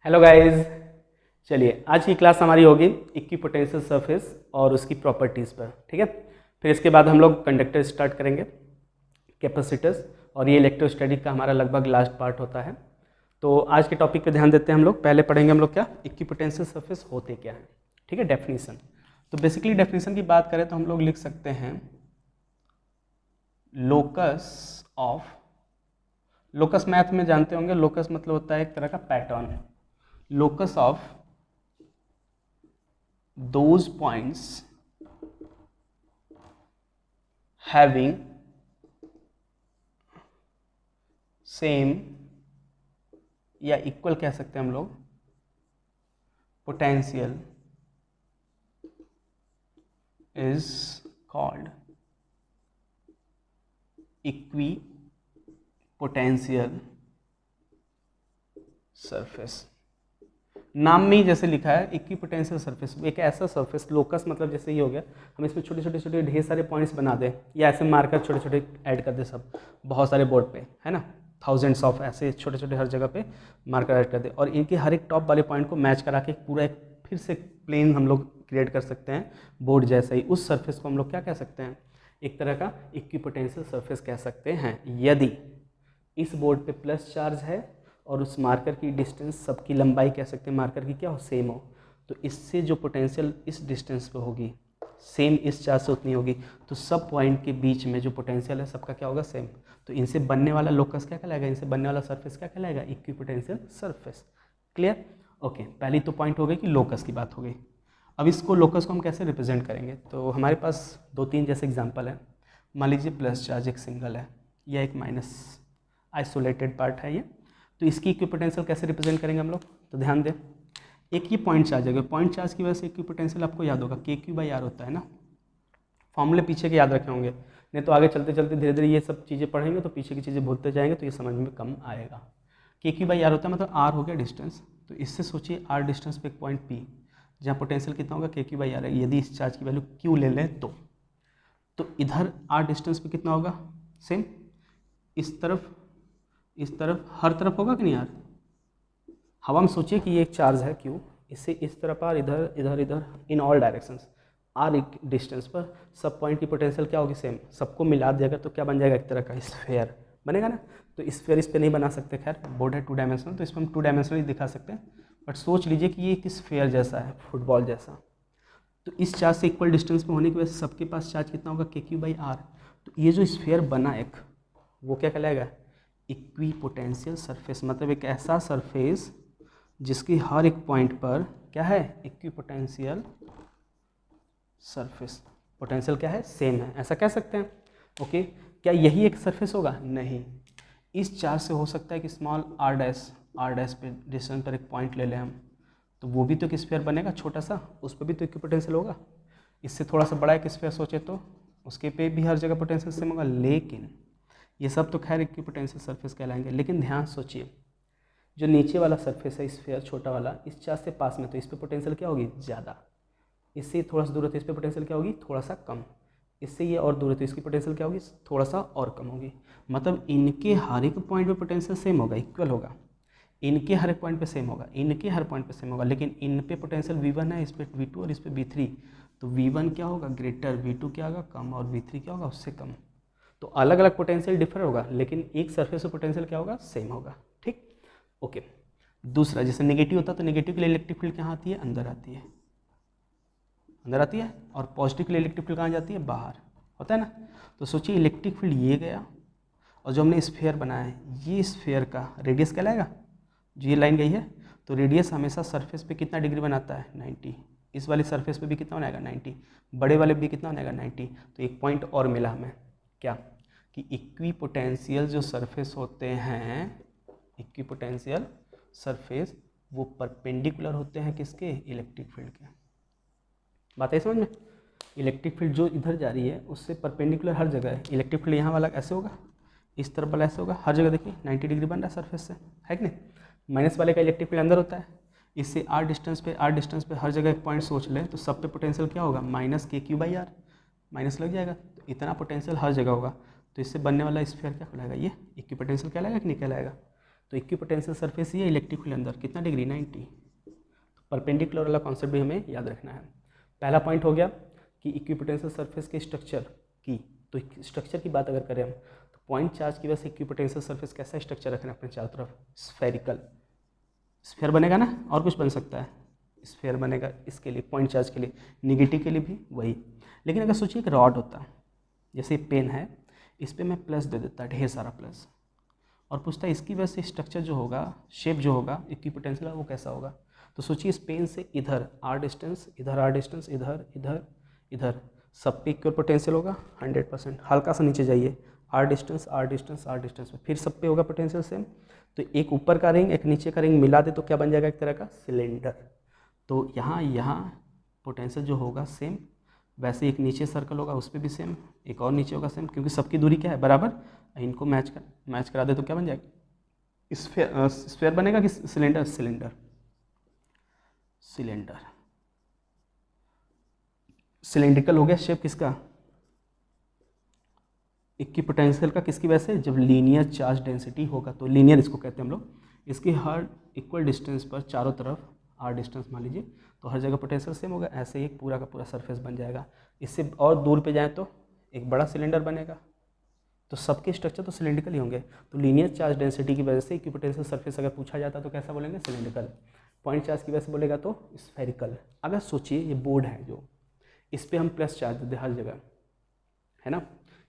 Hello guys. चलिए आज की क्लास हमारी होगी इक्विपोटेंशियल सरफेस और उसकी प्रॉपर्टीज़ पर। ठीक है, फिर इसके बाद हम लोग कंडक्टर स्टार्ट करेंगे, कैपेसिटर्स, और ये इलेक्ट्रोस्टैटिक का हमारा लगभग लास्ट पार्ट होता है। तो आज के टॉपिक पे ध्यान देते हैं हम लोग। पहले पढ़ेंगे हम लोग क्या इक्विपोटेंशियल सरफेस होते क्या हैं। ठीक है, डेफिनीशन। तो बेसिकली डेफिनीशन की बात करें तो हम लोग लिख सकते हैं लोकस मैथ में जानते होंगे, लोकस मतलब होता है एक तरह का pattern. locus of those points having same या इक्वल कह सकते हैं हम लोग potential is called equi potential surface. नाम में ही जैसे लिखा है इक्विपोटेंशियल सरफेस, एक ऐसा सरफेस, लोकस मतलब जैसे ही हो गया, हम इसमें छोटे छोटे छोटे ढेर सारे पॉइंट्स बना दें या ऐसे मार्कर छोटे छोटे ऐड कर दें, सब बहुत सारे बोर्ड पे है ना, थाउजेंड्स ऑफ ऐसे छोटे छोटे हर जगह पे मार्कर ऐड कर दें, और इनके हर एक टॉप वाले पॉइंट को मैच करा के पूरा एक फिर से प्लेन हम लोग क्रिएट कर सकते हैं बोर्ड जैसा ही। उस सरफेस को हम लोग क्या कह सकते हैं, एक तरह का इक्विपोटेंशियल सरफेस कह सकते हैं। यदि इस बोर्ड पे प्लस चार्ज है और उस मार्कर की डिस्टेंस, सबकी लंबाई कह सकते हैं मार्कर की क्या हो, सेम हो, तो इससे जो पोटेंशियल इस डिस्टेंस पे होगी सेम इस चार्ज से उतनी होगी, तो सब पॉइंट के बीच में जो पोटेंशियल है सबका क्या होगा, सेम। तो इनसे बनने वाला लोकस क्या कहलाएगा, इनसे बनने वाला सरफेस क्या कहलाएगा, इक्विपोटेंशियल सरफेस। क्लियर? ओके, पहली तो पॉइंट हो गई कि लोकस की बात हो गई। अब इसको लोकस को हम कैसे रिप्रेजेंट करेंगे, तो हमारे पास दो तीन जैसे एग्जाम्पल है। मान लीजिए प्लस चार्ज एक सिंगल है या एक माइनस आइसोलेटेड पार्ट है ये, तो इसकी इक्विपोटेंशियल कैसे रिप्रेजेंट करेंगे हम लोग, तो ध्यान दें। एक ही पॉइंट चार्ज है, पॉइंट चार्ज की वजह से इक्विपोटेंशियल आपको याद होगा KQ/R होता है ना, फॉर्मूले पीछे के याद रखे होंगे, नहीं तो आगे चलते चलते धीरे धीरे ये सब चीज़ें पढ़ेंगे तो पीछे की चीज़ें भूलते जाएंगे तो ये समझ में कम आएगा। KQ/R होता है मतलब R हो गया डिस्टेंस, तो इससे सोचिए R डिस्टेंस पे एक पॉइंट P जहाँ पोटेंशियल कितना होगा, KQ/R है। यदि इस चार्ज की वैल्यू Q ले लें तो इधर R डिस्टेंस पे कितना होगा, सेम। इस तरफ हर तरफ होगा कि नहीं यार, हवा में सोचिए कि ये एक चार्ज है Q, इससे इस तरफ आर, इधर इधर इधर, इन ऑल डायरेक्शंस आर एक डिस्टेंस पर सब पॉइंट की पोटेंशियल क्या होगी, सेम। सबको मिला देगा तो क्या बन जाएगा, एक तरह का स्फेयर बनेगा ना। तो स्फेयर इस पर नहीं बना सकते, खैर बोर्ड है 2 डायमेंशनल, तो इसमें हम 2 डायमेंशनल ही दिखा सकते हैं, बट सोच लीजिए कि ये एक स्फेयर जैसा है, फुटबॉल जैसा। तो इस चार्ज से इक्वल डिस्टेंस में होने की वजह से सबके पास चार्ज कितना होगा, KQ/R। तो ये जो स्फेयर बना एक, वो क्या कहलाएगा, इक्विपोटेंशियल सरफेस। मतलब एक ऐसा सरफेस जिसकी हर एक पॉइंट पर क्या है, इक्विपोटेंशियल सरफेस, पोटेंशियल क्या है, सेम है, ऐसा कह सकते हैं। ओके, क्या यही एक सरफेस होगा, नहीं। इस चार्ज से हो सकता है कि स्मॉल r डैश पे डिस्टेंस पर एक पॉइंट ले लें हम, तो वो भी तो एक स्फीयर बनेगा छोटा सा, उस पर भी तो इक्विपोटेंशियल होगा। इससे थोड़ा सा बड़ा एक स्फीयर सोचे तो उसके पे भी हर जगह पोटेंशियल सेम होगा। लेकिन ये सब तो खैर इक्विपोटेंशियल सरफेस कहलाएंगे, लेकिन ध्यान सोचिए जो नीचे वाला सरफेस है स्फीयर छोटा वाला, इस चार्ज से पास में, तो इस पर पोटेंशियल क्या होगी, ज़्यादा। इससे थोड़ा सा दूर है तो इस पर पोटेंशियल क्या होगी, थोड़ा सा कम। इससे ये और दूर है तो इसकी पोटेंशियल क्या होगी, थोड़ा सा और कम होगी। मतलब इनके हर एक पॉइंट पे पोटेंशियल सेम होगा, इक्वल होगा, इनके हर एक पॉइंट पे सेम होगा, इनके हर पॉइंट पे सेम होगा, लेकिन इन पे पोटेंशियल V1 है, इस पे V2 और इस पे V3, तो V1 क्या होगा, ग्रेटर, V2 क्या होगा, कम, और V3 क्या होगा, उससे कम। तो अलग अलग पोटेंशियल डिफर होगा, लेकिन एक सरफेस पे पोटेंशियल क्या होगा, सेम होगा। ठीक, ओके। दूसरा, जैसे नेगेटिव होता है तो नेगेटिव के लिए इलेक्ट्रिक फील्ड कहाँ आती है, अंदर आती है, अंदर आती है, और पॉजिटिव के लिए इलेक्ट्रिक फील्ड कहाँ जाती है, बाहर, होता है ना। तो सोचिए इलेक्ट्रिक फील्ड ये गया, और जो हमने स्फीयर बनाया है ये स्फीयर का रेडियस कहलाएगा, जो ये लाइन गई है, तो रेडियस हमेशा सरफेस पे कितना डिग्री बनाता है, 90। इस वाली सरफेस पे भी कितना बनाएगा, 90। बड़े वाले भी कितना बनाएगा, 90। तो एक पॉइंट और मिला हमें, क्या, कि इक्विपोटेंशियल जो सरफेस होते हैं, इक्विपोटेंशियल सरफेस, वो परपेंडिकुलर होते हैं किसके, इलेक्ट्रिक फील्ड के। बात है समझ में, इलेक्ट्रिक फील्ड जो इधर जा रही है उससे परपेंडिकुलर हर जगह है। इलेक्ट्रिक फील्ड यहाँ वाला ऐसे होगा, इस तरफ वाला ऐसे होगा, हर जगह देखिए 90 डिग्री बन रहा है सरफेस से, है कि नहीं। माइनस वाले का इलेक्ट्रिक फील्ड अंदर होता है, इससे R डिस्टेंस पे हर जगह एक पॉइंट सोच लें, तो सब पे पोटेंशियल क्या होगा, माइनस KQ/R, माइनस लग जाएगा, तो इतना पोटेंशियल हर जगह होगा। तो इससे बनने वाला स्फीयर क्या कहलाएगा, ये इक्विपोटेंशियल कहलाएगा कि नहीं कहलाएगा। तो इक्विपोटेंशियल सरफेस ये इलेक्ट्रिक फील्ड अंदर कितना डिग्री 90। तो परपेंडिकुलर वाला कॉन्सेप्ट भी हमें याद रखना है। पहला पॉइंट हो गया कि इक्विपोटेंशियल सरफेस के स्ट्रक्चर की। तो स्ट्रक्चर की बात अगर करें हम तो पॉइंट चार्ज की वजह से इक्विपोटेंशियल सरफेस कैसा स्ट्रक्चर रखना है अपने चारों तरफ, स्फेरिकल। स्फेयर बनेगा ना, और कुछ बन सकता है, स्फेयर बनेगा इसके लिए पॉइंट चार्ज के लिए, निगेटिव के लिए भी वही। लेकिन अगर सोचिए एक रॉड होता, जैसे पेन है, इस पर मैं प्लस दे देता, ढेर सारा प्लस, और पूछता है इसकी वजह से स्ट्रक्चर जो होगा, शेप जो होगा इक्विपोटेंशियल वो कैसा होगा। तो सोचिए इस पेन से इधर आर डिस्टेंस, इधर आर डिस्टेंस, इधर इधर इधर, सब पे इक्वल पोटेंशियल होगा 100%। हल्का सा नीचे जाइए, R distance R distance R distance पे, फिर सब पे होगा पोटेंशियल सेम। तो एक ऊपर का रिंग एक नीचे का रिंग मिला दे तो क्या बन जाएगा, एक तरह का सिलेंडर। तो यहाँ पोटेंशियल जो होगा सेम, वैसे एक नीचे सर्कल होगा उस पर भी सेम, एक और नीचे होगा सेम, क्योंकि सबकी दूरी क्या है बराबर। इनको मैच करा दे तो क्या बन जाएगा, स्फेयर बनेगा कि सिलेंडर, सिलेंडर सिलेंडर सिलेंड्रिकल हो गया शेप किसका, इक्विपोटेंशियल का, किसकी वजह से, जब लीनियर चार्ज डेंसिटी होगा। तो लीनियर इसको कहते हैं हम लोग, इसकी हर इक्वल डिस्टेंस पर चारों तरफ आर डिस्टेंस मान लीजिए, तो हर जगह पोटेंशियल सेम होगा। ऐसे ही एक पूरा का पूरा सरफेस बन जाएगा। इससे और दूर पे जाएँ तो एक बड़ा सिलेंडर बनेगा। तो सबके स्ट्रक्चर तो सिलेंड्रिकल ही होंगे। तो लीनियर चार्ज डेंसिटी की वजह से इक्विपोटेंशियल सरफेस अगर पूछा जाता तो कैसा बोलेंगे, सिलेंड्रिकल। पॉइंट चार्ज की वजह से बोलेगा तो स्फेरिकल। अगर सोचिए ये बोर्ड है जो, इस पर हम प्लस चार्ज देते हर जगह, है ना,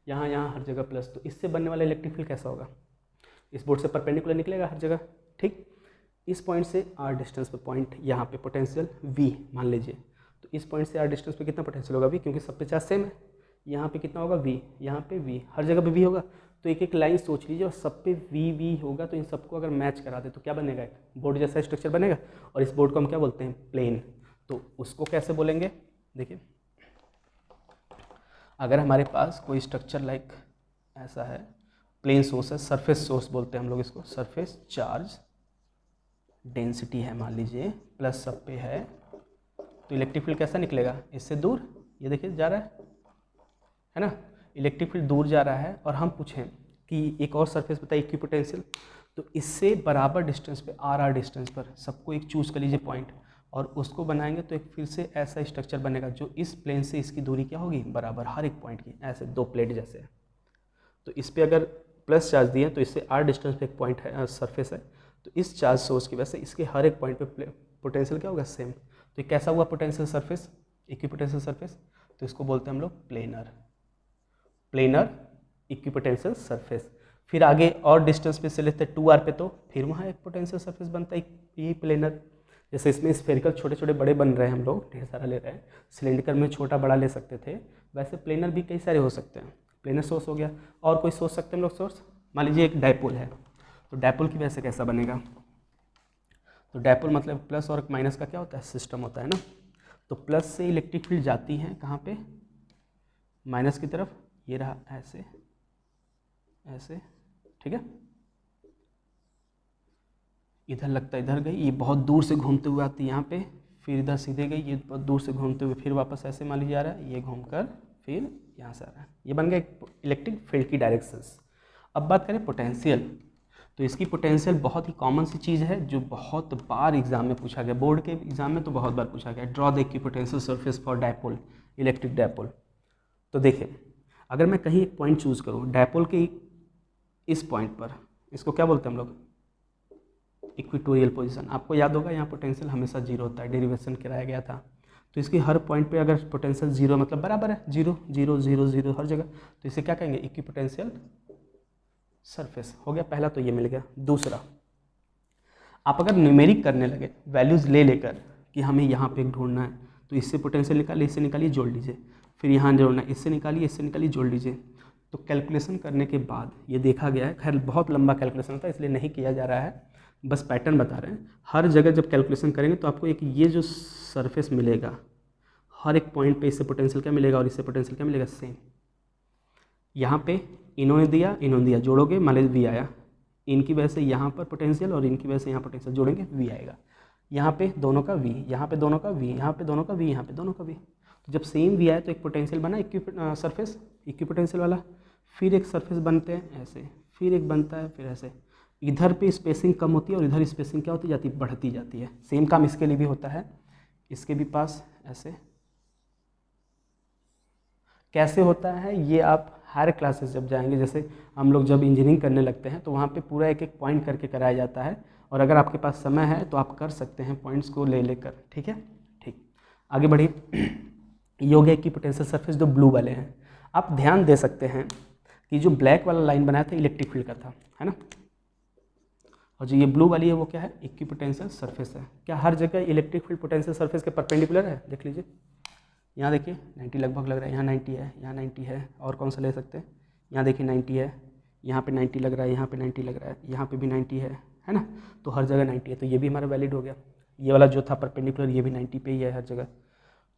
यहाँ हर जगह प्लस, तो इससे बनने वाला इलेक्ट्रिक फील्ड कैसा होगा, इस बोर्ड से परपेंडिकुलर निकलेगा हर जगह, ठीक। इस पॉइंट से आर डिस्टेंस पे पॉइंट, यहाँ पे पोटेंशियल V मान लीजिए, तो इस पॉइंट से आर डिस्टेंस पे कितना पोटेंशियल होगा V, क्योंकि सब पे चार्ज सेम है। यहाँ पे कितना होगा V, यहाँ पे V, हर जगह पे V होगा। तो एक एक लाइन सोच लीजिए और सब पे V होगा, तो इन सबको अगर मैच करा दे तो क्या बनेगा, एक बोर्ड जैसा स्ट्रक्चर बनेगा। और इस बोर्ड को हम क्या बोलते हैं, प्लेन। तो उसको कैसे बोलेंगे, देखिए अगर हमारे पास कोई स्ट्रक्चर लाइक ऐसा है, प्लेन सोर्स है, सरफेस सोर्स बोलते हैं हम लोग इसको, सरफेस चार्ज डेंसिटी है मान लीजिए, प्लस सब पे है, तो इलेक्ट्रिक फील्ड कैसा निकलेगा, इससे दूर, ये देखिए जा रहा है ना, इलेक्ट्रिक फील्ड दूर जा रहा है। और हम पूछें कि एक और सरफेस बताइए इक्विपोटेंशियल, तो इससे बराबर डिस्टेंस पे आर डिस्टेंस पर सबको एक चूज़ कर लीजिए पॉइंट, और उसको बनाएंगे तो एक फिर से ऐसा स्ट्रक्चर बनेगा जो इस प्लेन से इसकी दूरी क्या होगी, बराबर हर एक पॉइंट की, ऐसे दो प्लेट जैसे। तो इस पर अगर प्लस चार्ज दिए तो इससे आर डिस्टेंस पे एक पॉइंट है, सरफेस है, तो इस चार्ज सोर्स की वजह से इसके हर एक पॉइंट पे पोटेंशियल क्या होगा, सेम। तो ये कैसा हुआ पोटेंशियल सरफेस, इक्विपोटेंशियल सरफेस, तो इसको बोलते हैं हम लोग प्लेनर, प्लेनर इक्विपोटेंशियल सरफेस। फिर आगे और डिस्टेंस पे से लेते हैं 2r पे, तो फिर वहाँ एक पोटेंशियल सरफेस बनता है, यही प्लेनर। जैसे इसमें स्फेरिकल छोटे छोटे बड़े बन रहे हैं, हम लोग ढेर सारा ले रहे हैं, सिलेंड्रिकल में छोटा बड़ा ले सकते थे, वैसे प्लेनर भी कई सारे हो सकते हैं। प्लेनर सोर्स हो गया, और कोई सोच सकते हैं हम लोग सोर्स, मान लीजिए एक डायपोल है, तो डायपोल की वजह से कैसा बनेगा, तो डायपोल मतलब प्लस और माइनस का क्या होता है, सिस्टम होता है ना। तो प्लस से इलेक्ट्रिक फील्ड जाती है कहाँ पे, माइनस की तरफ, ये रहा ऐसे ऐसे, ठीक है, इधर लगता है इधर गई, ये बहुत दूर से घूमते हुए आती है यहाँ पे, फिर इधर सीधे गई, ये बहुत दूर से घूमते हुए फिर वापस ऐसे मान लीजिए आ रहा है, ये घूमकर फिर यहाँ से आ रहा है, ये बन गया एक इलेक्ट्रिक फील्ड की डायरेक्शंस। अब बात करें पोटेंशियल, तो इसकी पोटेंशियल बहुत ही कॉमन सी चीज़ है जो बहुत बार एग्जाम में पूछा गया, बोर्ड के एग्जाम में तो बहुत बार पूछा गया, draw the equipotential surface for dipole, electric dipole. तो देखिए अगर मैं कहीं एक पॉइंट चूज़ करूँ डायपोल के इस पॉइंट पर, इसको क्या बोलते हैं हम लोग, इक्वेटोरियल पोजीशन। आपको याद होगा यहाँ पोटेंशियल हमेशा जीरो होता है, डेरिवेशन कराया गया था। तो इसकी हर पॉइंट पे अगर पोटेंशियल जीरो मतलब बराबर है, जीरो जीरो जीरो जीरो हर जगह, तो इसे क्या कहेंगे, इक्विपोटेंशियल सरफेस हो गया। पहला तो ये मिल गया। दूसरा, आप अगर न्यूमेरिक करने लगे वैल्यूज़ ले लेकर कि हमें यहाँ पे ढूंढना है, तो इससे पोटेंशियल निकालिए, इससे निकालिए, जोड़ लीजिए, फिर यहाँ जोड़ना है, इससे निकालिए, इससे निकालिए, जोड़ लीजिए। तो कैलकुलेशन करने के बाद ये देखा गया है, खैर बहुत लंबा कैलकुलेशन होता है इसलिए नहीं किया जा रहा है, बस पैटर्न बता रहे हैं। हर जगह जब कैलकुलेशन करेंगे तो आपको एक ये जो सरफेस मिलेगा, हर एक पॉइंट पे इससे पोटेंशियल क्या मिलेगा और इससे पोटेंशियल क्या मिलेगा, सेम। यहाँ पे इन्होंने दिया, जोड़ोगे मान लीजिए वी आया, इनकी वजह से यहाँ पर पोटेंशियल और इनकी वजह से यहाँ पोटेंशियल जोड़ेंगे वी आएगा। यहाँ पे दोनों का वी, यहाँ पे दोनों का वी, यहाँ पे दोनों का वी, यहाँ पे दोनों का वी। तो जब सेम वी आए तो एक पोटेंशियल बना सरफेस इक्विपोटेंशियल वाला, फिर एक सरफेस बनते हैं ऐसे, फिर एक बनता है, फिर ऐसे, इधर पे स्पेसिंग कम होती है और इधर स्पेसिंग क्या होती जाती है, बढ़ती जाती है। सेम काम इसके लिए भी होता है, इसके भी पास ऐसे। कैसे होता है ये आप हायर क्लासेस जब जाएंगे, जैसे हम लोग जब इंजीनियरिंग करने लगते हैं तो वहाँ पे पूरा एक एक पॉइंट करके कराया जाता है, और अगर आपके पास समय है तो आप कर सकते हैं पॉइंट्स को ले लेकर। ठीक है, ठीक, आगे बढ़िए। ये हो गया इक्विपोटेंशियल सरफेस जो ब्लू वाले हैं। आप ध्यान दे सकते हैं कि जो ब्लैक वाला लाइन बनाया था इलेक्ट्रिक फील्ड का था, है ना, और जो ये ब्लू वाली है वो क्या है, इक्विपोटेंशियल सरफेस है। क्या हर जगह इलेक्ट्रिक फील्ड पोटेंशियल सरफेस के परपेंडिकुलर है? देख लीजिए, यहाँ देखिए 90 लगभग लग रहा है, यहाँ 90 है, यहाँ 90 है, और कौन सा ले सकते हैं, यहाँ देखिए 90 है, यहाँ पे 90 लग रहा है, यहाँ पे 90 लग रहा है, यहाँ पे भी 90 है ना, तो हर जगह 90 है, तो ये भी हमारा वैलिड हो गया। ये वाला जो था परपेंडिकुलर ये भी 90 पे ही है हर जगह।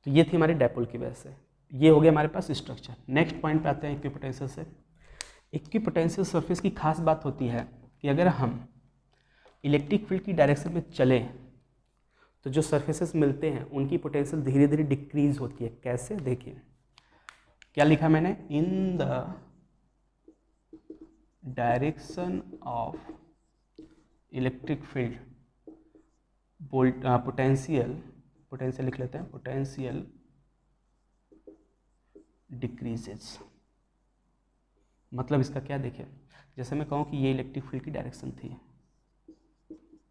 तो ये थी हमारी डायपोल की वजह से। ये हो गया हमारे पास स्ट्रक्चर। नेक्स्ट पॉइंट पे आते हैं इक्विपोटेंशियल से। इक्विपोटेंशियल सरफेस की खास बात होती है कि अगर हम इलेक्ट्रिक फील्ड की डायरेक्शन में चलें तो जो सरफेसेस मिलते हैं उनकी पोटेंशियल धीरे धीरे डिक्रीज होती है। कैसे, देखिए क्या लिखा मैंने, in the direction of electric field potential लिख लेते हैं, पोटेंशियल डिक्रीजेस। मतलब इसका क्या, देखिए जैसे मैं कहूँ कि ये इलेक्ट्रिक फील्ड की डायरेक्शन थी,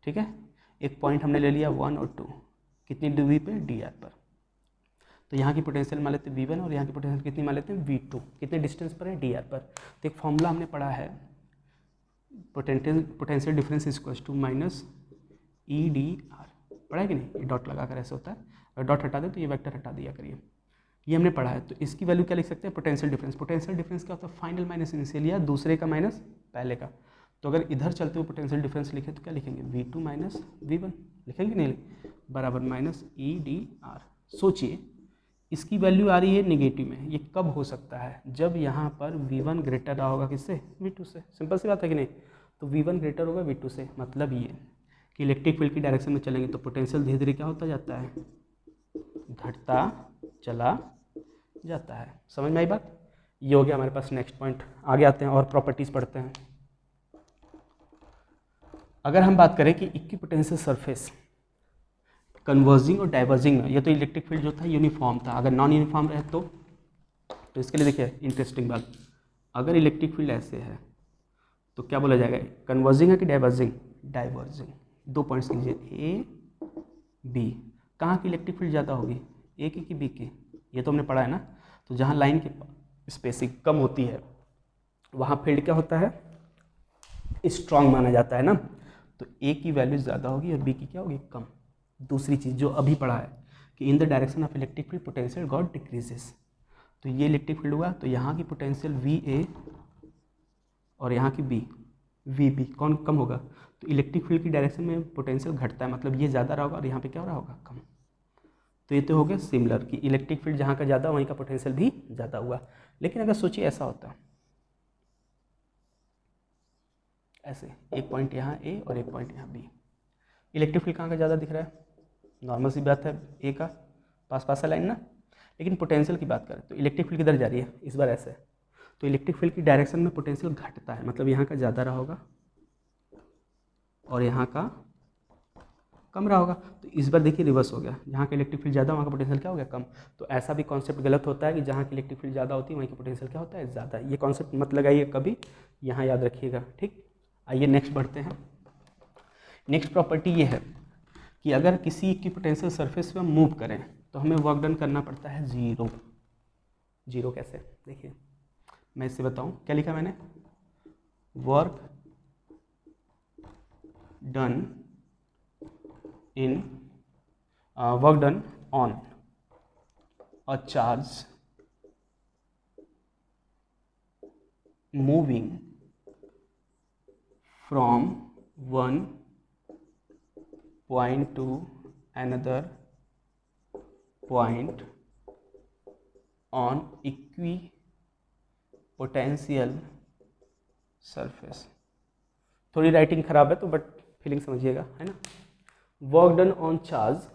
ठीक है, एक पॉइंट हमने ले लिया 1 और 2, कितनी दूरी पे, डी आर पर, तो यहाँ की पोटेंशियल मान लेते हैं V1 और यहाँ की पोटेंशियल कितनी मान लेते हैं V2, कितने डिस्टेंस पर है, डी आर पर। तो एक फॉर्मूला हमने पढ़ा है, potential difference is equal to minus E D R, पढ़ा है कि नहीं, ये डॉट लगा कर ऐसे होता है, अगर डॉट हटा दे तो ये वेक्टर हटा दिया करिए, ये हमने पढ़ा है। तो इसकी वैल्यू क्या लिख सकते हैं, पोटेंशियल डिफरेंस। पोटेंशियल डिफरेंस क्या होता है, फाइनल माइनस इनिशियल, या दूसरे का माइनस पहले का। तो अगर इधर चलते हुए पोटेंशियल डिफरेंस लिखे तो क्या लिखेंगे, V2 माइनस V1 लिखेंगे, नहीं बराबर माइनस ई डी आर। सोचिए इसकी वैल्यू आ रही है नेगेटिव में, ये कब हो सकता है, जब यहाँ पर V1 ग्रेटर रहा होगा किससे, V2 से। सिंपल सी बात है कि नहीं, तो V1 ग्रेटर होगा V2 से, मतलब ये कि इलेक्ट्रिक फील्ड की डायरेक्शन में चलेंगे तो पोटेंशियल धीरे धीरे क्या होता जाता है, घटता चला जाता है। समझ में आई बात? ये हो गया हमारे पास नेक्स्ट पॉइंट। आगे आते हैं और प्रॉपर्टीज पढ़ते हैं। अगर हम बात करें कि इक्विपोटेंशियल सरफेस कन्वर्जिंग और डाइवर्जिंग में, ये तो इलेक्ट्रिक फील्ड जो था यूनिफॉर्म था, अगर नॉन यूनिफॉर्म रहे तो इसके लिए देखिए इंटरेस्टिंग बात, अगर इलेक्ट्रिक फील्ड ऐसे है तो क्या बोला जाएगा, कन्वर्जिंग है कि डाइवर्जिंग, डाइवर्जिंग। 2 पॉइंट्स लीजिए, ए बी, कहाँ की इलेक्ट्रिक फील्ड ज़्यादा होगी, ए की कि बी की, ये तो हमने पढ़ा है ना। तो जहाँ लाइन की स्पेसिंग कम होती है वहाँ फील्ड क्या होता है, स्ट्रॉन्ग माना जाता है ना, तो ए की वैल्यू ज़्यादा होगी और बी की क्या होगी, कम। दूसरी चीज़ जो अभी पढ़ा है कि in the direction of electric field potential got decreases, तो ये इलेक्ट्रिक फील्ड हुआ तो यहाँ की पोटेंशियल वी ए और यहाँ की बी वी बी कौन कम होगा, तो इलेक्ट्रिक फील्ड की डायरेक्शन में पोटेंशियल घटता है, मतलब ये ज़्यादा रहा होगा और यहाँ पे क्या हो रहा होगा, कम। तो ये तो हो गया सिमिलर कि इलेक्ट्रिक फील्ड जहाँ का ज़्यादा वहीं का पोटेंशियल भी ज़्यादा हुआ। लेकिन अगर सोचिए ऐसा होता, ऐसे एक पॉइंट यहाँ ए और एक पॉइंट यहाँ बी, इलेक्ट्रिक फील्ड कहाँ का ज़्यादा दिख रहा है, नॉर्मल सी बात है, ए का पास है लाइन ना। लेकिन पोटेंशियल की बात करें तो इलेक्ट्रिक फील्ड किधर जा रही है, इस बार ऐसे, तो इलेक्ट्रिक फील्ड की डायरेक्शन में पोटेंशियल घटता है, मतलब यहाँ का ज़्यादा रहा होगा और यहाँ का कम रहा होगा। तो इस बार देखिए रिवर्स हो गया, जहाँ का इलेक्ट्रिक फील्ड ज़्यादा वहाँ का पोटेंशियल क्या हो गया, कम। तो ऐसा भी कॉन्सेप्ट गलत होता है कि जहाँ की इलेक्ट्रिक फील्ड ज़्यादा होती है वहीं का पोटेंशियल क्या होता है, ज़्यादा। ये कॉन्सेप्ट मत लगाइए कभी, यहाँ याद रखिएगा, ठीक। आइए नेक्स्ट बढ़ते हैं। नेक्स्ट प्रॉपर्टी ये है कि अगर किसी की पोटेंशियल सरफेस पे हम मूव करें तो हमें वर्क डन करना पड़ता है जीरो। जीरो कैसे, देखिए मैं इससे बताऊं, क्या लिखा मैंने, work done in work done on a charge moving from one point to another point on equipotential surface। थोड़ी राइटिंग खराब है तो बट फीलिंग समझिएगा, है ना। Work done on charge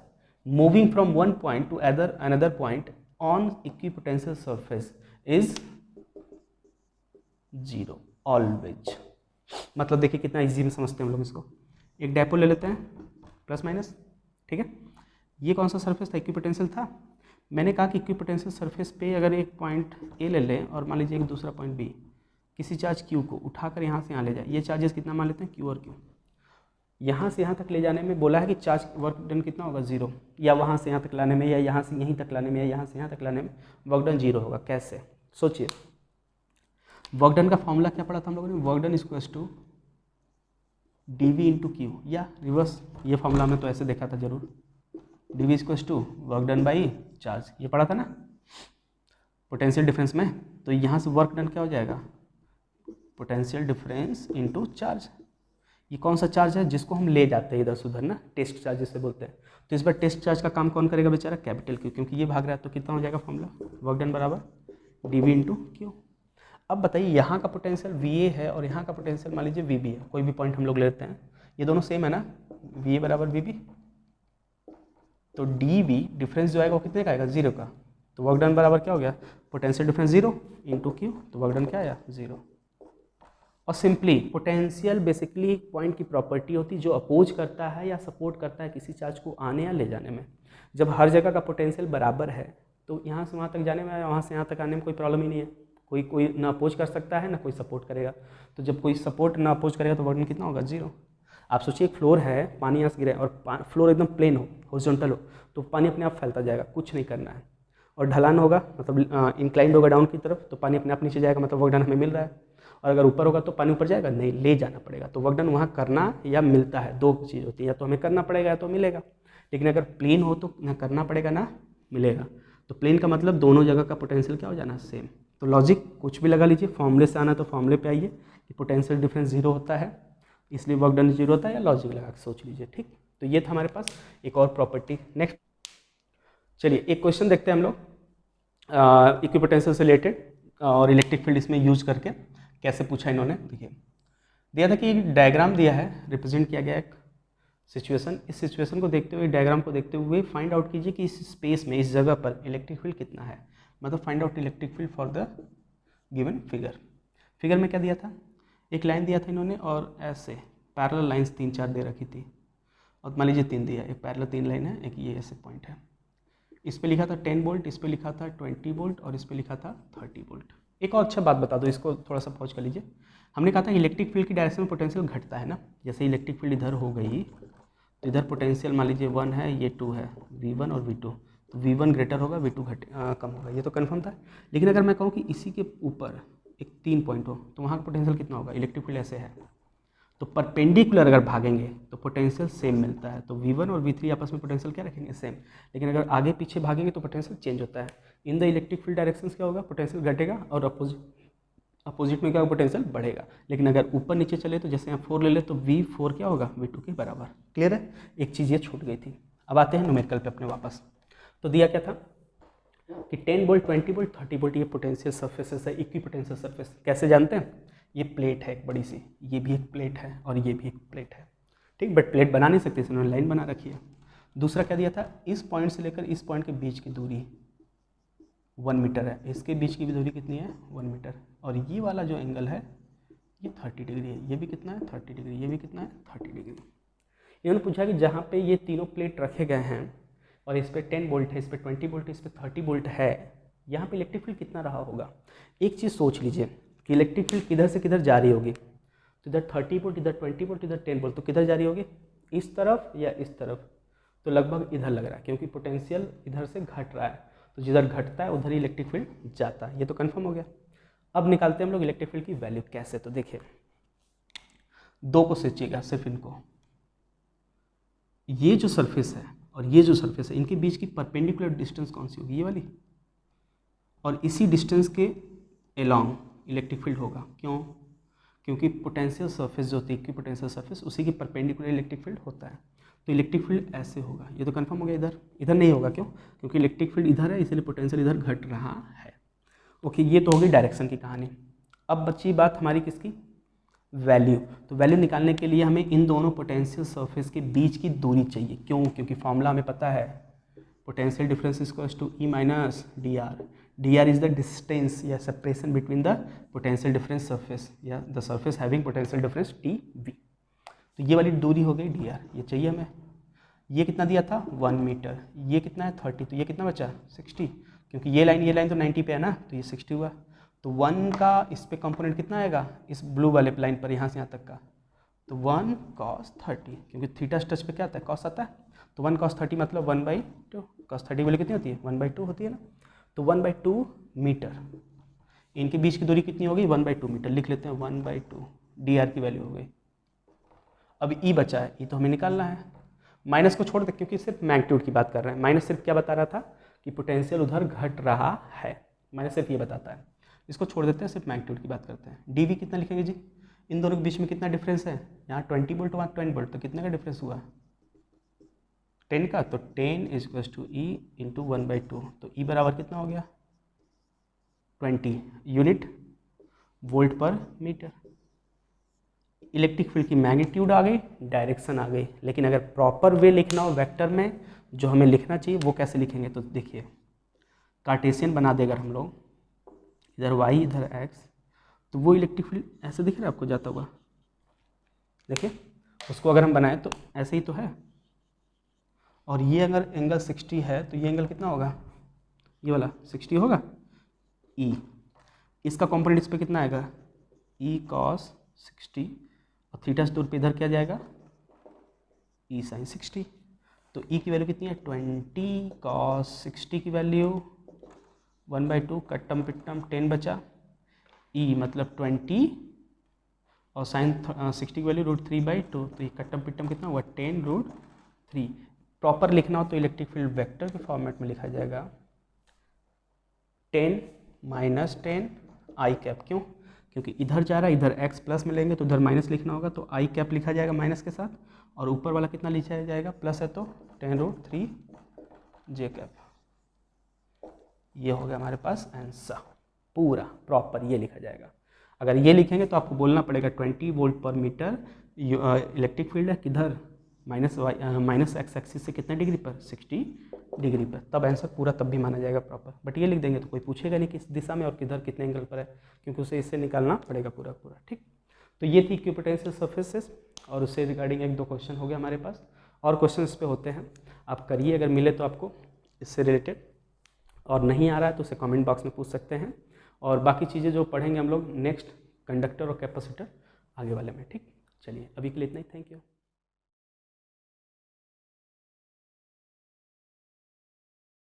moving from one point two another point on equipotential surface is zero always. मतलब देखिए कितना इजी में समझते हैं हम लोग इसको। एक डायपोल ले लेते हैं प्लस माइनस, ठीक है। ये कौन सा सरफेस था, इक्विपोटेंशियल था। मैंने कहा कि इक्विपोटेंशियल सरफेस पे अगर एक पॉइंट ए ले लें और मान लीजिए एक दूसरा पॉइंट बी, किसी चार्ज क्यू को उठाकर यहाँ से यहाँ ले जाए, ये चार्जेस कितना मान लेते हैं, क्यू और क्यू। यहाँ से यहाँ तक ले जाने में बोला है कि चार्ज वर्क डन कितना होगा, 0, या वहाँ से यहाँ तक लाने में, या यहाँ से यहीं तक लाने में, या यहाँ से यहाँ तक लाने में वर्क डन 0 होगा। कैसे, सोचिए। वर्क डन का फॉर्मूला क्या पढ़ा था हम लोगों ने, work done equals to D V into Q, या रिवर्स, ये फॉर्मूला हमने तो ऐसे देखा था जरूर, D V equals to work done by charge, ये पढ़ा था ना पोटेंशियल डिफरेंस में। तो यहाँ से वर्क डन क्या हो जाएगा, पोटेंशियल डिफरेंस इंटू चार्ज। ये कौन सा चार्ज है, जिसको हम ले जाते हैं इधर से उधर ना, टेस्ट चार्ज जिसे बोलते हैं। तो इस बार टेस्ट चार्ज का काम कौन करेगा बेचारा, कैपिटल क्यू, क्योंकि ये भाग रहा है। तो कितना हो जाएगा फॉर्मूला, वर्क डन बराबर डी वी इंटू क्यू। अब बताइए यहाँ का पोटेंशियल वी ए है और यहाँ का पोटेंशियल मान लीजिए वी बी है, कोई भी पॉइंट हम लोग लेते हैं, ये दोनों सेम है ना, वी ए बराबर वी बी। तो डी वी डिफरेंस जो आएगा वो कितने का आएगा, 0 का। तो वर्क डन बराबर क्या हो गया, पोटेंशियल डिफरेंस 0 इंटू क्यू, तो वर्क डन क्या आया, 0। और सिंपली पोटेंशियल बेसिकली एक पॉइंट की प्रॉपर्टी होती है जो अपोज करता है या सपोर्ट करता है किसी चार्ज को आने या ले जाने में। जब हर जगह का पोटेंशियल बराबर है तो यहाँ से वहाँ तक जाने में, वहाँ से यहाँ तक आने में कोई प्रॉब्लम ही नहीं है। कोई ना अपोज कर सकता है ना कोई सपोर्ट करेगा। तो जब कोई सपोर्ट ना अपोज करेगा तो वर्क डन कितना होगा, 0। आप सोचिए एक फ्लोर है, पानी यहाँ से गिरा है और फ्लोर एकदम प्लेन हो, हॉरिजॉन्टल हो, तो पानी अपने आप फैलता जाएगा, कुछ नहीं करना है। और ढलान होगा मतलब इंक्लाइंड होगा डाउन की तरफ, तो पानी अपने आप नीचे जाएगा, मतलब वर्क डन हमें मिल रहा है। और अगर ऊपर होगा तो पानी ऊपर जाएगा, नहीं, ले जाना पड़ेगा। तो वर्क डन वहाँ करना या मिलता है, दो चीज़ होती है, या तो हमें करना पड़ेगा या तो मिलेगा। लेकिन अगर प्लेन हो तो ना करना पड़ेगा ना मिलेगा। तो प्लेन का मतलब दोनों जगह का पोटेंशियल क्या हो जाना, सेम। तो लॉजिक कुछ भी लगा लीजिए, फॉर्मूले से आना तो फॉर्मूले पे आइए कि पोटेंशियल डिफरेंस 0 होता है इसलिए वर्क डन 0 होता है, या लॉजिक लगा के सोच लीजिए, ठीक। तो ये था हमारे पास एक और प्रॉपर्टी। नेक्स्ट चलिए एक क्वेश्चन देखते हैं हम लोग इक्विपोटेंशियल से रिलेटेड, और इलेक्ट्रिक फील्ड इसमें यूज करके कैसे पूछा इन्होंने। देखिए दिया था कि एक डायग्राम दिया है, रिप्रेजेंट किया गया एक सिचुएशन। इस सिचुएशन को देखते हुए, डायग्राम को देखते हुए फाइंड आउट कीजिए कि इस स्पेस में, इस जगह पर इलेक्ट्रिक फील्ड कितना है। मतलब find out electric field for the given figure. Figure में क्या दिया था, एक लाइन दिया था इन्होंने और ऐसे पैरेलल लाइंस 3-4 दे रखी थी, और मान लीजिए 3 दिया, एक पैरेलल 3 लाइन है, एक ये ऐसे पॉइंट है। इस पे लिखा था 10 वोल्ट, इस पे लिखा था 20 वोल्ट और इस पे लिखा था 30 वोल्ट। एक और अच्छा बात बता दो, इसको थोड़ा सा पॉज कर लीजिए। हमने कहा था इलेक्ट्रिक फील्ड की डायरेक्शन में पोटेंशियल घटता है ना। जैसे इलेक्ट्रिक फील्ड इधर हो गई तो इधर पोटेंशियल मान लीजिए 1 है, ये 2 है, V1 और V2। तो V1 ग्रेटर होगा, V2 कम होगा, ये तो कन्फर्म था। लेकिन अगर मैं कहूँ कि इसी के ऊपर एक 3 पॉइंट हो तो वहाँ का पोटेंशियल कितना होगा, इलेक्ट्रिक फील्ड ऐसे है तो परपेंडिकुलर अगर भागेंगे तो पोटेंशियल सेम मिलता है। तो V1 और V3 आपस में पोटेंशियल क्या रखेंगे, सेम। लेकिन अगर आगे पीछे भागेंगे तो पोटेंशियल चेंज होता है। In the electric field directions क्या होगा, पोटेंशियल घटेगा, और अपोजिट में क्या होगा, पोटेंशियल बढ़ेगा। लेकिन अगर ऊपर नीचे चले तो जैसे यहाँ 4 ले ले तो V4 क्या होगा, V2 के बराबर। क्लियर है, एक चीज़ ये छूट गई थी। अब आते हैं न्यूमेरिकल पे अपने वापस। तो दिया क्या था कि 10 वोल्ट, 20 वोल्ट, 30 वोल्ट ये पोटेंशियल सर्फेसेस है, इक्विपोटेंशियल सर्फेस। कैसे जानते हैं, ये प्लेट है एक बड़ी सी, ये भी एक प्लेट है और ये भी एक प्लेट है, ठीक। बट प्लेट बना नहीं सकते, इन्होंने लाइन बना रखी है। दूसरा क्या दिया था, इस पॉइंट से लेकर इस पॉइंट के बीच की दूरी 1 मीटर है, इसके बीच की भी दूरी कितनी है, 1 मीटर। और ये वाला जो एंगल है ये 30 डिग्री है, ये भी कितना है, 30 डिग्री, ये भी कितना है, 30 डिग्री। इन्होंने पूछा कि जहाँ पे ये तीनों प्लेट रखे गए हैं और इस पर 10 वोल्ट है, इस पर 20 वोल्ट है, इस पर 30 वोल्ट है, यहाँ पे इलेक्ट्रिक फील्ड कितना रहा होगा। एक चीज़ सोच लीजिए कि इलेक्ट्रिक फील्ड किधर से किधर जारी होगी। तो इधर 30 वोल्ट, इधर 20 वोल्ट, इधर 10 वोल्ट, तो किधर जारी होगी, इस तरफ या इस तरफ। तो लगभग इधर लग रहा है, क्योंकि पोटेंशियल इधर से घट रहा है, तो जिधर घटता है उधर ही इलेक्ट्रिक फील्ड जाता है। ये तो कंफर्म हो गया। अब निकालते हैं हम लोग इलेक्ट्रिक फील्ड की वैल्यू। कैसे, तो देखिए 2 को सोचिएगा, सिर्फ इनको, ये जो सरफेस है और ये जो सरफेस है, इनके बीच की परपेंडिकुलर डिस्टेंस कौन सी होगी, ये वाली। और इसी डिस्टेंस के अलोंग इलेक्ट्रिक फील्ड होगा। क्यों, क्योंकि पोटेंशियल सरफेस जो होती है, इक्विपोटेंशियल सरफेस, उसी की परपेंडिकुलर इलेक्ट्रिक फील्ड होता है। तो इलेक्ट्रिक फील्ड ऐसे होगा। ये तो कंफर्म हो गया। इधर नहीं होगा, क्यों, क्योंकि इलेक्ट्रिक फील्ड इधर है, इसलिए पोटेंशियल इधर घट रहा है। ओके, ये तो होगी डायरेक्शन की कहानी। अब बची बात हमारी किसकी, वैल्यू। तो वैल्यू निकालने के लिए हमें इन दोनों पोटेंशियल सरफेस के बीच की दूरी चाहिए। क्यों, क्योंकि फॉर्मूला हमें पता है, potential difference equals to E minus D R. dr is the distance या separation between the potential difference surface या the surface having potential difference dv। तो ये वाली दूरी हो गई dr, ये चाहिए हमें। ये कितना दिया था 1 मीटर, ये कितना है 30, तो ये कितना बचा 60, क्योंकि ये लाइन तो 90 पे है ना, तो ये 60 हुआ। तो 1 का इस पे कंपोनेंट कितना आएगा इस ब्लू वाले लाइन पर, यहाँ से यहाँ तक का, तो 1 cos 30, क्योंकि थीटा टच पे क्या आता है cos आता है, तो 1 cos 30 मतलब 1/2, cos 30 वाली कितनी होती है 1/2 होती है ना, तो 1/2 मीटर। इनके बीच की दूरी कितनी होगी 1/2 मीटर, लिख लेते हैं 1/2, dr की वैल्यू हो गई। अब ई बचा है, ई तो हमें निकालना है, माइनस को छोड़ दे क्योंकि सिर्फ मैग्नीट्यूड की बात कर रहे हैं, माइनस सिर्फ क्या बता रहा था कि पोटेंशियल उधर घट रहा है, माइनस सिर्फ ये बताता है, इसको छोड़ देते हैं, सिर्फ मैग्नीट्यूड की बात करते हैं। dv कितना लिखेंगे जी, इन दोनों के बीच में कितना डिफरेंस है, यहाँ 20 वोल्ट वहाँ 10 वोल्ट, तो कितने का डिफरेंस हुआ 10 का, तो 10 = E × 1/2, तो E बराबर कितना हो गया 20 यूनिट वोल्ट पर मीटर। इलेक्ट्रिक फील्ड की मैग्नीट्यूड आ गई, डायरेक्शन आ गई, लेकिन अगर प्रॉपर वे लिखना हो वेक्टर में जो हमें लिखना चाहिए वो कैसे लिखेंगे, तो देखिए कार्टेशियन बना देगा हम लोग, इधर y इधर x, तो वो इलेक्ट्रिक फील्ड ऐसे दिख रहा है आपको जाता हुआ, देखिए उसको अगर हम बनाएं तो ऐसे ही तो है, और ये अगर एंगल 60 है तो ये एंगल कितना होगा, ये वाला 60 होगा, E इसका कॉम्पोनेंट इस पर कितना आएगा E cos 60, और थीटा से दूर पे इधर क्या जाएगा E sin 60, तो E की वैल्यू कितनी है 20 cos 60 की वैल्यू 1/2, कट्टम पिट्टम 10 बचा, E मतलब 20 और sin 60 की वैल्यू √3/2, तो ये कट्टम पिट्टम कितना हुआ 10√3। प्रॉपर लिखना हो तो इलेक्ट्रिक फील्ड वेक्टर के फॉर्मेट में लिखा जाएगा 10 - 10 i कैप, क्यों, क्योंकि इधर जा रहा है, इधर x प्लस में लेंगे तो उधर माइनस लिखना होगा, तो i कैप लिखा जाएगा माइनस के साथ, और ऊपर वाला कितना लिखा जाएगा प्लस है तो 10√3 j कैप। ये हो गया हमारे पास आंसर, पूरा प्रॉपर ये लिखा जाएगा। अगर ये लिखेंगे तो आपको बोलना पड़ेगा 20 वोल्ट पर मीटर इलेक्ट्रिक फील्ड है किधर माइनस एक्स एक्सिस से कितने डिग्री पर 60 डिग्री पर, तब आंसर पूरा तब भी माना जाएगा प्रॉपर। बट ये लिख देंगे तो कोई पूछेगा नहीं किस दिशा में और किधर कितने एंगल पर है, क्योंकि उसे इससे निकालना पड़ेगा पूरा पूरा। ठीक, तो ये थी इक्विपोटेंशियल सर्फेसेस, और उससे रिगार्डिंग 1-2 क्वेश्चन हो गए हमारे पास, और क्वेश्चन इस पे होते हैं, आप करिए अगर मिले तो आपको इससे रिलेटेड, और नहीं आ रहा है तो उसे कमेंट बॉक्स में पूछ सकते हैं। और बाकी चीज़ें जो पढ़ेंगे हम लोग नेक्स्ट कंडक्टर और कैपेसिटर आगे वाले में। ठीक, चलिए अभी के लिए इतना ही, थैंक यू।